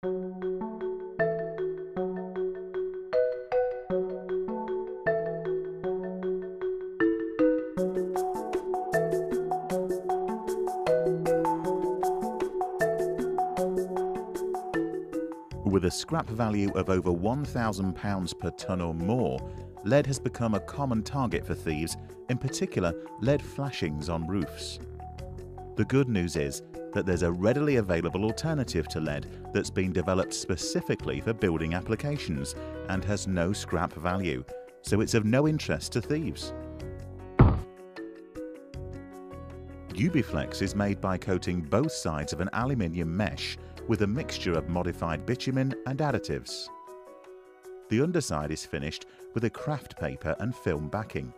With a scrap value of over £1,000 per tonne or more, lead has become a common target for thieves, in particular lead flashings on roofs. The good news is that there's a readily available alternative to lead that's been developed specifically for building applications and has no scrap value, so it's of no interest to thieves. Ubiflex is made by coating both sides of an aluminium mesh with a mixture of modified bitumen and additives. The underside is finished with a craft paper and film backing.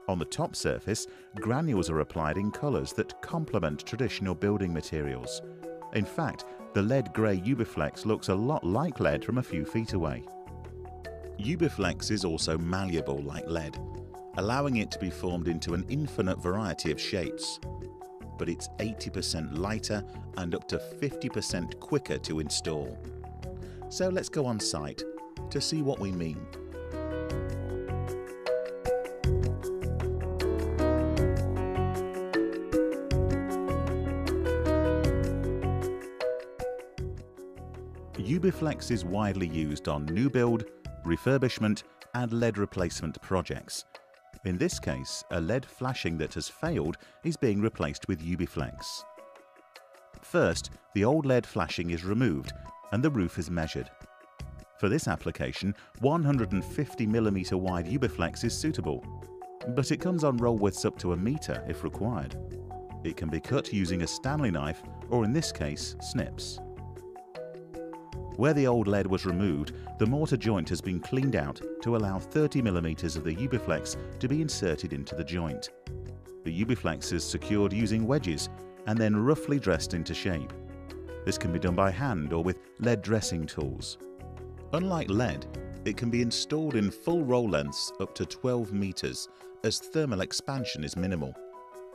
On the top surface, granules are applied in colours that complement traditional building materials. In fact, the lead grey Ubiflex looks a lot like lead from a few feet away. Ubiflex is also malleable like lead, allowing it to be formed into an infinite variety of shapes. But it's 80% lighter and up to 50% quicker to install. So let's go on site to see what we mean. Ubiflex is widely used on new build, refurbishment and lead replacement projects. In this case, a lead flashing that has failed is being replaced with Ubiflex. First, the old lead flashing is removed and the roof is measured. For this application, 150mm wide Ubiflex is suitable, but it comes on roll widths up to 1 metre if required. It can be cut using a Stanley knife or, in this case, snips. Where the old lead was removed, the mortar joint has been cleaned out to allow 30mm of the Ubiflex to be inserted into the joint. The Ubiflex is secured using wedges and then roughly dressed into shape. This can be done by hand or with lead dressing tools. Unlike lead, it can be installed in full roll lengths up to 12 meters, as thermal expansion is minimal.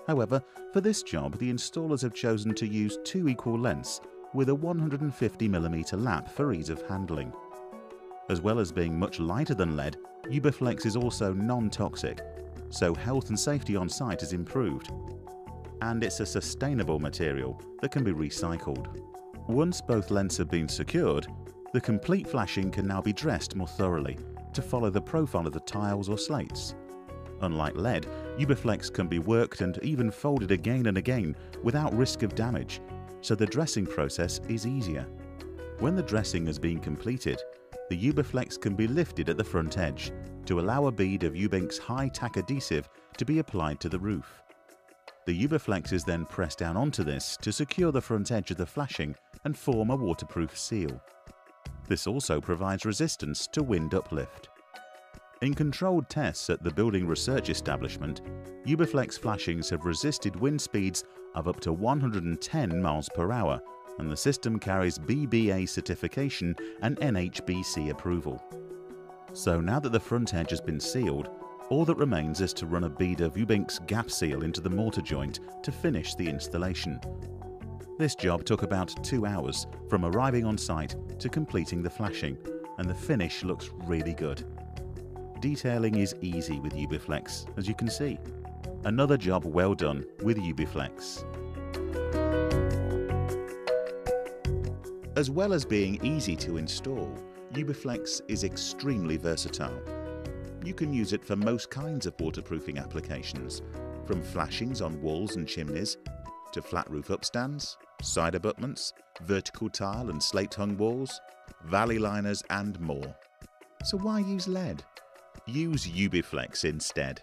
However, for this job, the installers have chosen to use 2 equal lengths with a 150mm lap for ease of handling. As well as being much lighter than lead, Ubiflex is also non-toxic, so health and safety on site is improved. And it's a sustainable material that can be recycled. Once both lengths have been secured, the complete flashing can now be dressed more thoroughly to follow the profile of the tiles or slates. Unlike lead, Ubiflex can be worked and even folded again and again without risk of damage, so the dressing process is easier. When the dressing has been completed, the Ubiflex can be lifted at the front edge to allow a bead of Ubbink's high-tack adhesive to be applied to the roof. The Ubiflex is then pressed down onto this to secure the front edge of the flashing and form a waterproof seal. This also provides resistance to wind uplift. In controlled tests at the Building Research Establishment, Ubiflex flashings have resisted wind speeds of up to 110 miles per hour, and the system carries BBA certification and NHBC approval. So now that the front edge has been sealed, all that remains is to run a bead of Ubbink's gap seal into the mortar joint to finish the installation. This job took about 2 hours from arriving on site to completing the flashing, and the finish looks really good. Detailing is easy with Ubiflex, as you can see. Another job well done with Ubiflex. As well as being easy to install, Ubiflex is extremely versatile. You can use it for most kinds of waterproofing applications, from flashings on walls and chimneys, to flat roof upstands, side abutments, vertical tile and slate-hung walls, valley liners and more. So why use lead? Use Ubiflex instead.